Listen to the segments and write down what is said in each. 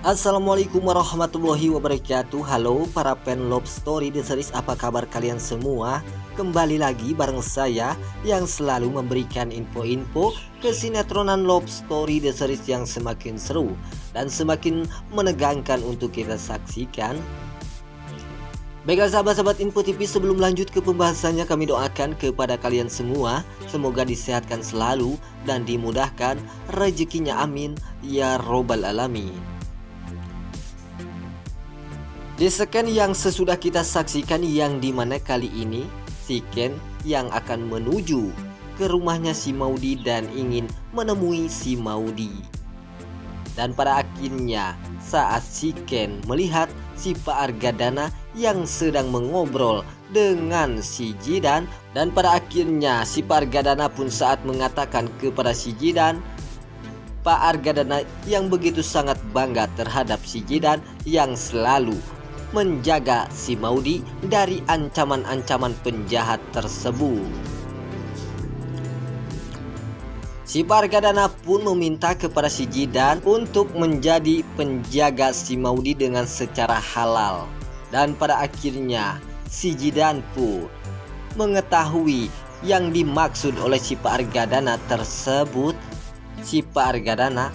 Assalamualaikum warahmatullahi wabarakatuh. Halo para fan Love Story The Series, apa kabar kalian semua? Kembali lagi bareng saya yang selalu memberikan info-info kesinetроnan Love Story The Series yang semakin seru dan semakin menegangkan untuk kita saksikan. Baiklah sahabat-sahabat Info TV, sebelum lanjut ke pembahasannya, kami doakan kepada kalian semua semoga disehatkan selalu dan dimudahkan rezekinya, amin ya robbal alamin. Di scan yang sesudah kita saksikan, yang dimana kali ini si Ken yang akan menuju ke rumahnya si Maudy dan ingin menemui si Maudy. Dan pada akhirnya saat si Ken melihat si Pak Argadana yang sedang mengobrol dengan si Jidan, dan pada akhirnya si Pak Argadana pun saat mengatakan kepada si Jidan, Pak Argadana yang begitu sangat bangga terhadap si Jidan yang selalu menjaga si Maudy dari ancaman-ancaman penjahat tersebut. Si Pak Argadana pun meminta kepada si Jidan untuk menjadi penjaga si Maudy dengan secara halal. Dan pada akhirnya si Jidan pun mengetahui yang dimaksud oleh si Pak Argadana tersebut. Si Pak Argadana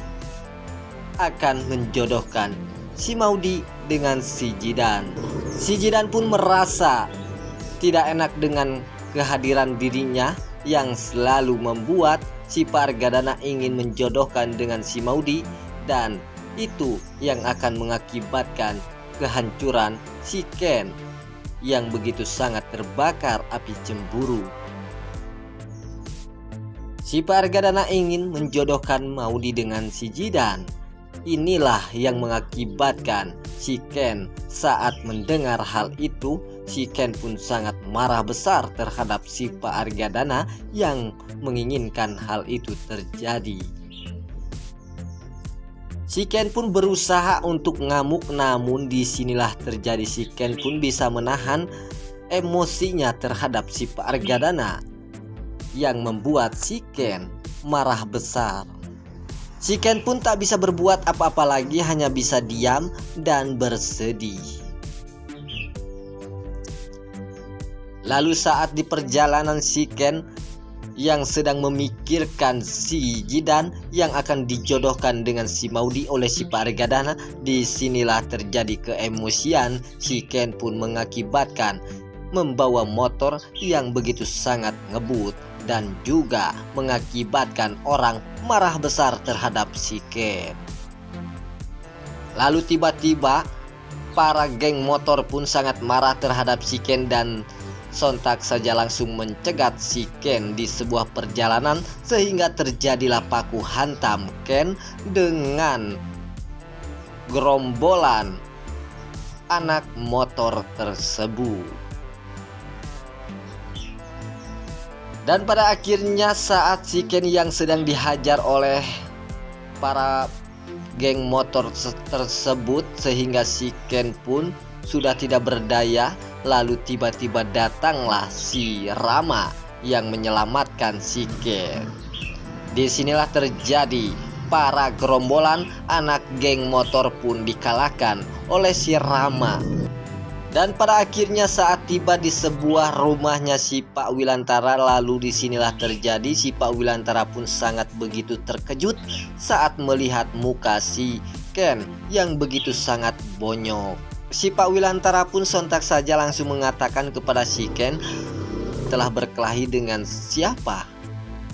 akan menjodohkan si Maudy dengan si Jidan. Si Jidan pun merasa tidak enak dengan kehadiran dirinya yang selalu membuat si Pak Argadana ingin menjodohkan dengan si Maudy, dan itu yang akan mengakibatkan kehancuran si Ken yang begitu sangat terbakar api cemburu. Si Pak Argadana ingin menjodohkan Maudy dengan si Jidan. Inilah yang mengakibatkan si Ken saat mendengar hal itu, si Ken pun sangat marah besar terhadap si Pak Argadana yang menginginkan hal itu terjadi. Si Ken pun berusaha untuk ngamuk, namun disinilah terjadi si Ken pun bisa menahan emosinya terhadap si Pak Argadana yang membuat si Ken marah besar. Si Ken pun tak bisa berbuat apa-apa lagi, hanya bisa diam dan bersedih. Lalu saat di perjalanan si Ken yang sedang memikirkan si Jidan yang akan dijodohkan dengan si Maudy oleh si Pak Argadana, disinilah terjadi keemosian. Si Ken pun mengakibatkan membawa motor yang begitu sangat ngebut dan juga mengakibatkan orang marah besar terhadap si Ken. Lalu tiba-tiba para geng motor pun sangat marah terhadap si Ken dan sontak saja langsung mencegat si Ken di sebuah perjalanan, sehingga terjadilah paku hantam Ken dengan gerombolan anak motor tersebut. Dan pada akhirnya saat si Ken yang sedang dihajar oleh para geng motor tersebut, sehingga si Ken pun sudah tidak berdaya, lalu tiba-tiba datanglah si Rama yang menyelamatkan si Ken. Disinilah terjadi para gerombolan anak geng motor pun dikalahkan oleh si Rama. Dan pada akhirnya saat tiba di sebuah rumahnya si Pak Wilantara, lalu disinilah terjadi si Pak Wilantara pun sangat begitu terkejut saat melihat muka si Ken yang begitu sangat bonyok. Si Pak Wilantara pun sontak saja langsung mengatakan kepada si Ken, telah berkelahi dengan siapa?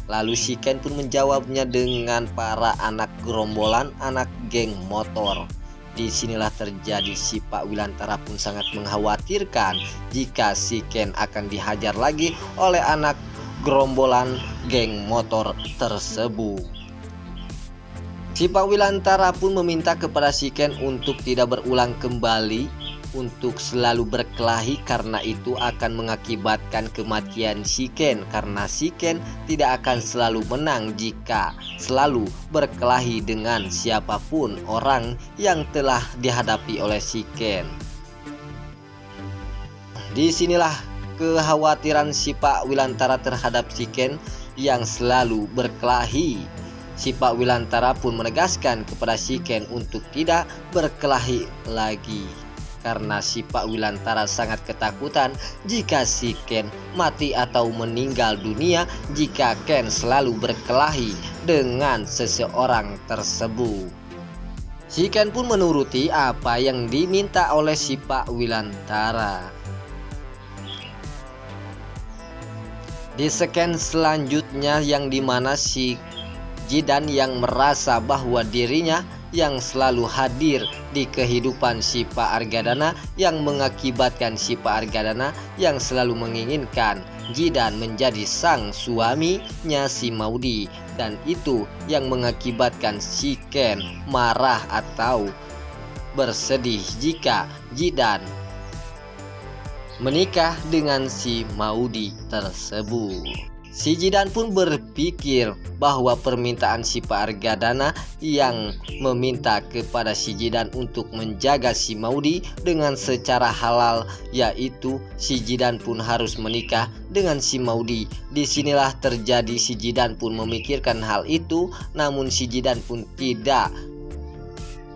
Lalu si Ken pun menjawabnya dengan para anak gerombolan anak geng motor. Disinilah terjadi si Pak Wilantara pun sangat mengkhawatirkan jika si Ken akan dihajar lagi oleh anak gerombolan geng motor tersebut. Si Pak Wilantara pun meminta kepada si Ken untuk tidak berulang kembali, untuk selalu berkelahi, karena itu akan mengakibatkan kematian si Ken, karena si Ken tidak akan selalu menang jika selalu berkelahi dengan siapapun orang yang telah dihadapi oleh si Ken. Disinilah kekhawatiran si Pak Wilantara terhadap si Ken yang selalu berkelahi si Pak Wilantara pun menegaskan kepada si Ken untuk tidak berkelahi lagi, karena si Pak Wilantara sangat ketakutan jika si Ken mati atau meninggal dunia jika Ken selalu berkelahi dengan seseorang tersebut. Si Ken pun menuruti apa yang diminta oleh si Pak Wilantara. Di scan selanjutnya yang dimana si Jidan yang merasa bahwa dirinya yang selalu hadir di kehidupan si Pak Argadana yang mengakibatkan si Pak Argadana yang selalu menginginkan Jidan menjadi sang suaminya si Maudi, dan itu yang mengakibatkan si Ken marah atau bersedih jika Jidan menikah dengan si Maudi tersebut. Si Jidan pun berpikir bahwa permintaan si Pak Argadana yang meminta kepada si Jidan untuk menjaga si Maudi dengan secara halal, yaitu si Jidan pun harus menikah dengan si Maudi. Disinilah terjadi si Jidan pun memikirkan hal itu, namun si Jidan pun tidak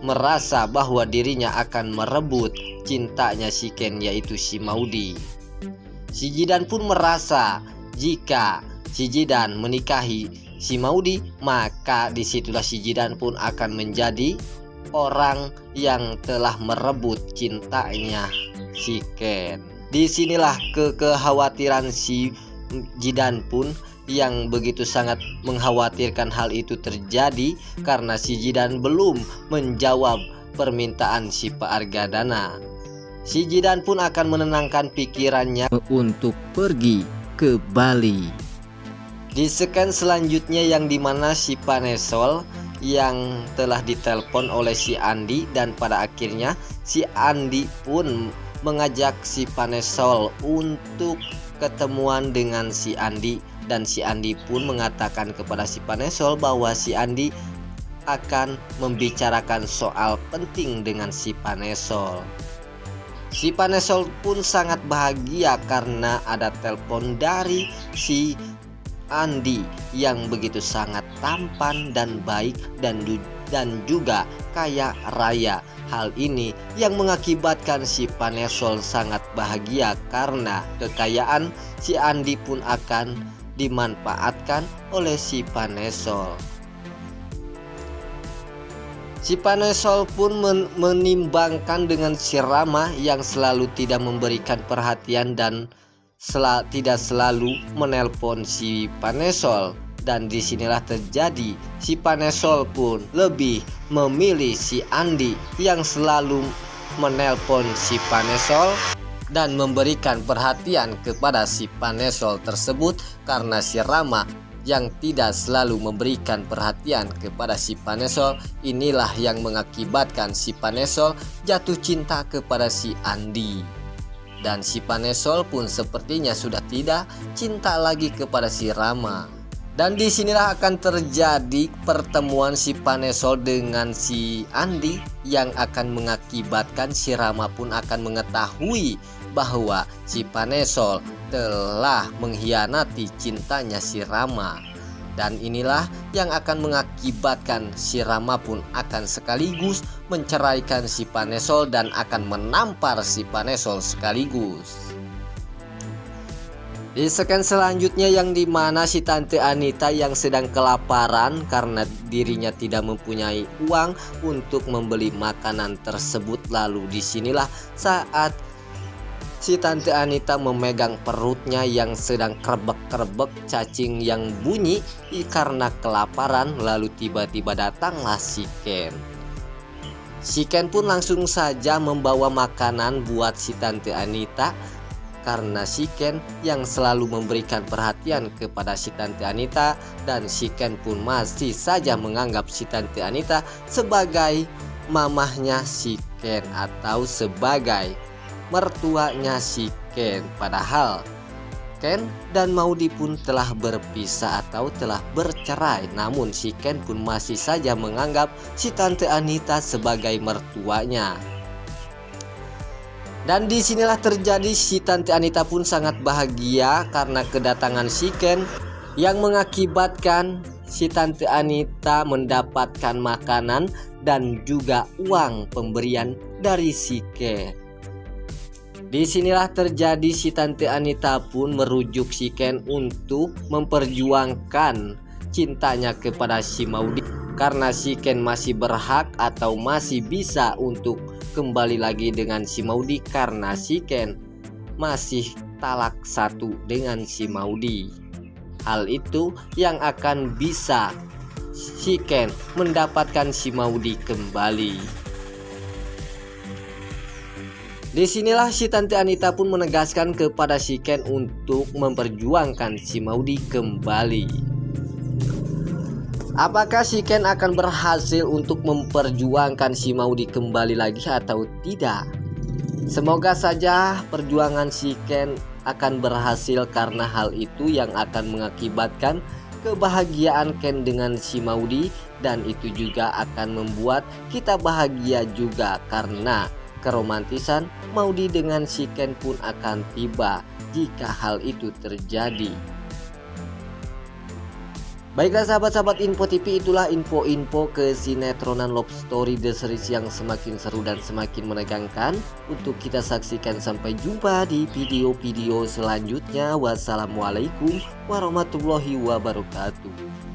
merasa bahwa dirinya akan merebut cintanya si Ken, yaitu si Maudi. Si Jidan pun merasa jika si Jidan menikahi si Maudi, maka disitulah si Jidan pun akan menjadi orang yang telah merebut cintanya si Ken. Disinilah kekhawatiran si Jidan pun yang begitu sangat mengkhawatirkan hal itu terjadi karena si Jidan belum menjawab permintaan si Pak Argadana. Si Jidan pun akan menenangkan pikirannya untuk pergi ke Bali. Di scan selanjutnya yang dimana si Panesol yang telah ditelepon oleh si Andi, dan pada akhirnya si Andi pun mengajak si Panesol untuk ketemuan dengan si Andi, dan si Andi pun mengatakan kepada si Panesol bahwa si Andi akan membicarakan soal penting dengan si Panesol. Si Panesol pun sangat bahagia karena ada telepon dari si Andi yang begitu sangat tampan dan baik dan juga kaya raya. Hal ini yang mengakibatkan si Panesol sangat bahagia karena kekayaan si Andi pun akan dimanfaatkan oleh si Panesol. Si Panesol pun menimbangkan dengan si Rama yang selalu tidak memberikan perhatian dan tidak selalu menelpon si Panesol, dan disinilah terjadi si Panesol pun lebih memilih si Andi yang selalu menelpon si Panesol dan memberikan perhatian kepada si Panesol tersebut, karena si Rama yang tidak selalu memberikan perhatian kepada si Panesol inilah yang mengakibatkan si Panesol jatuh cinta kepada si Andi. Dan si Panesol pun sepertinya sudah tidak cinta lagi kepada si Rama. Dan disinilah akan terjadi pertemuan si Panesol dengan si Andi yang akan mengakibatkan si Rama pun akan mengetahui bahwa si Panesol telah mengkhianati cintanya si Rama. Dan inilah yang akan mengakibatkan si Rama pun akan sekaligus menceraikan si Panesol dan akan menampar si Panesol sekaligus. Di scan selanjutnya yang dimana si Tante Anita yang sedang kelaparan karena dirinya tidak mempunyai uang untuk membeli makanan tersebut. Lalu disinilah saat si Tante Anita memegang perutnya yang sedang kerebek-kerebek, cacing yang bunyi karena kelaparan. Lalu tiba-tiba datanglah si Ken. Si Ken pun langsung saja membawa makanan buat si Tante Anita, karena si Ken yang selalu memberikan perhatian kepada si Tante Anita, dan si Ken pun masih saja menganggap si Tante Anita sebagai mamahnya si Ken atau sebagai mertuanya si Ken. Padahal Ken dan Maudi pun telah berpisah atau telah bercerai, namun si Ken pun masih saja menganggap si Tante Anita sebagai mertuanya. Dan disinilah terjadi si Tante Anita pun sangat bahagia karena kedatangan si Ken yang mengakibatkan si Tante Anita mendapatkan makanan dan juga uang pemberian dari si Ken. Disinilah terjadi si Tante Anita pun merujuk si Ken untuk memperjuangkan cintanya kepada si Maudy, karena si Ken masih berhak atau masih bisa untuk kembali lagi dengan si Maudy, karena si Ken masih talak satu dengan si Maudy. Hal itu yang akan bisa si Ken mendapatkan si Maudy kembali. Disinilah si Tante Anita pun menegaskan kepada si Ken untuk memperjuangkan si Maudy kembali. Apakah si Ken akan berhasil untuk memperjuangkan si Maudy kembali lagi atau tidak? Semoga saja perjuangan si Ken akan berhasil, karena hal itu yang akan mengakibatkan kebahagiaan Ken dengan si Maudy, dan itu juga akan membuat kita bahagia juga, karena keromantisan Maudy dengan si Ken pun akan tiba jika hal itu terjadi. Baiklah sahabat-sahabat Info TV, itulah info-info kesinetronan Love Story The Series yang semakin seru dan semakin menegangkan untuk kita saksikan. Sampai jumpa di video-video selanjutnya. Wassalamualaikum warahmatullahi wabarakatuh.